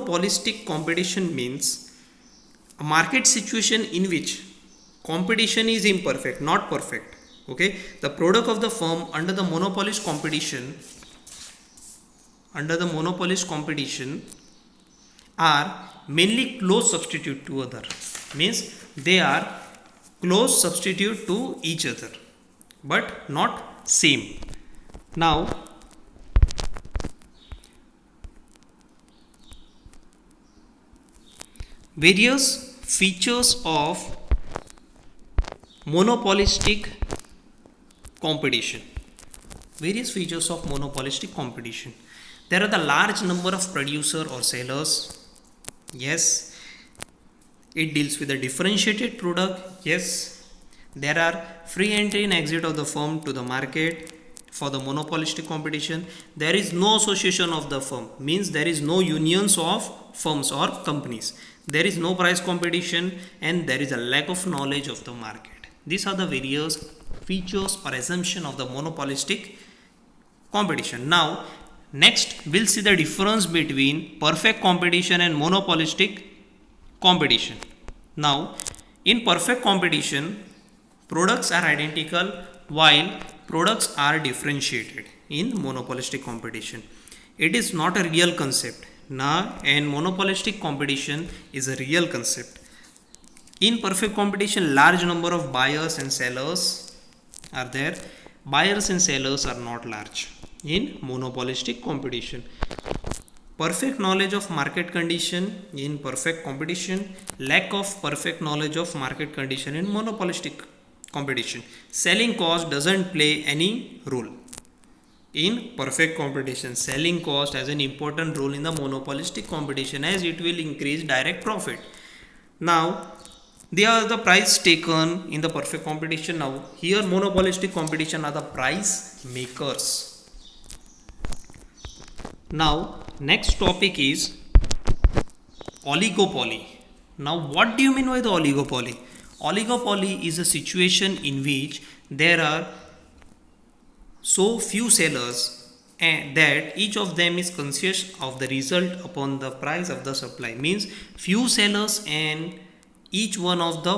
monopolistic competition means a market situation in which competition is imperfect, not perfect. Okay, the product of the firm under the monopolist competition are mainly close substitute to other, means they are close substitute to each other but not same. Now various features of monopolistic competition. Various features of monopolistic competition. There are the large number of producer or sellers. Yes. It deals with a differentiated product. Yes. There are free entry and exit of the firm to the market. For the monopolistic competition, there is no association of the firm, means there is no unions of firms or companies. There is no price competition and there is a lack of knowledge of the market. These are the various features or assumption of the monopolistic competition. Now next we'll see the difference between perfect competition and monopolistic competition. Now in perfect competition, products are identical while products are differentiated. In monopolistic competition, it is not a real concept. Now and monopolistic competition is a real concept. In perfect competition, large number of buyers and sellers are there. Buyers and sellers are not large. In monopolistic competition, perfect knowledge of market condition in perfect competition, lack of perfect knowledge of market condition in monopolistic competition. Selling cost doesn't play any role. In perfect competition, selling cost has an important role in the monopolistic competition as it will increase direct profit. Now they are the price taken in the perfect competition. Now here monopolistic competition are the price makers. Now next topic is oligopoly. Now what do you mean by the oligopoly? Oligopoly is a situation in which there are so few sellers and that each of them is conscious of the result upon the price of the supply, means few sellers and each one of the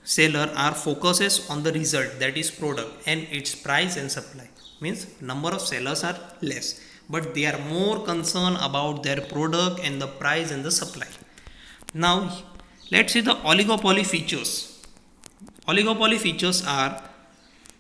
seller are focuses on the result, that is product and its price and supply, means number of sellers are less but they are more concerned about their product and the price and the supply. Now let's see the oligopoly features. Oligopoly features are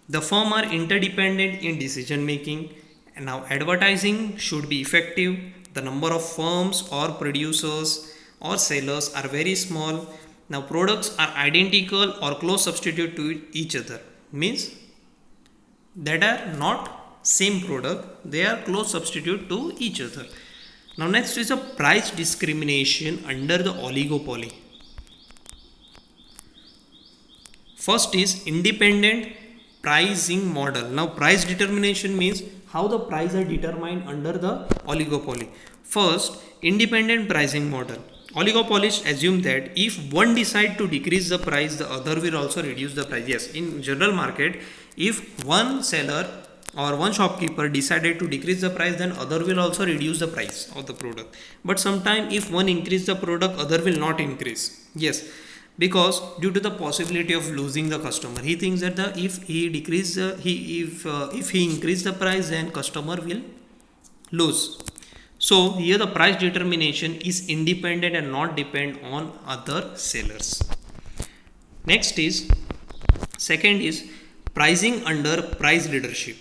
the firm are interdependent in decision making. And now advertising should be effective. The number of firms or producers or sellers are very small. Now products are identical or close substitute to each other, means that are not same product, they are close substitute to each other. Now next is a price discrimination under the oligopoly. First is independent pricing model. Now price determination means how the price are determined under the oligopoly. First, independent pricing model. Oligopolists assume that if one decide to decrease the price, the other will also reduce the price. Yes, in general market, if one seller or one shopkeeper decided to decrease the price, then other will also reduce the price of the product. But sometime if one increase the product, other will not increase. Yes, because due to the possibility of losing the customer, he thinks that if he decrease if he increase the price, then customer will lose. So here the price determination is independent and not depend on other sellers. Next is second is pricing under price leadership.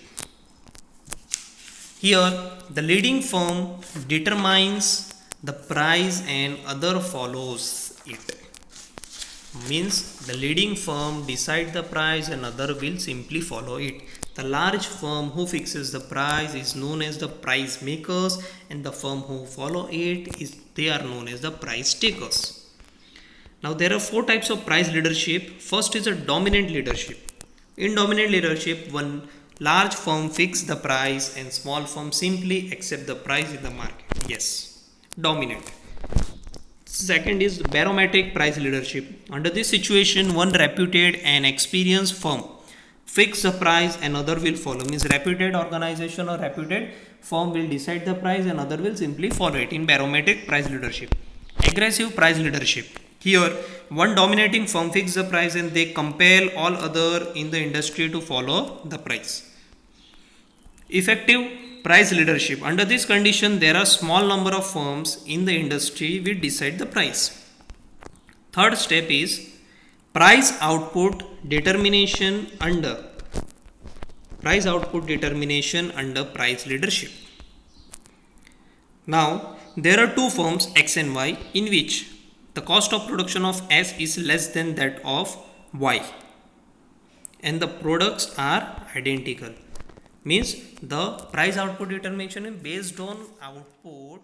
Here the leading firm determines the price and other follows it. Means the leading firm decide the price and other will simply follow it. The large firm who fixes the price is known as the price makers, and the firm who follow it is they are known as the price takers. Now there are four types of price leadership. First is a dominant leadership. In dominant leadership, one large firm fix the price and small firm simply accept the price in the market. Yes, dominant. Second is barometric price leadership. Under this situation, one reputed and experienced firm fix the price and other will follow. Means reputed organization or reputed firm will decide the price and other will simply follow it in barometric price leadership. Aggressive price leadership. Here, one dominating firm fixes the price and they compel all other in the industry to follow the price. Effective price leadership. Under this condition, there are small number of firms in the industry which decide the price. Third step is price output determination under price leadership. Now, there are two firms X and Y in which the cost of production of S is less than that of Y and the products are identical. Means the price output determination is based on output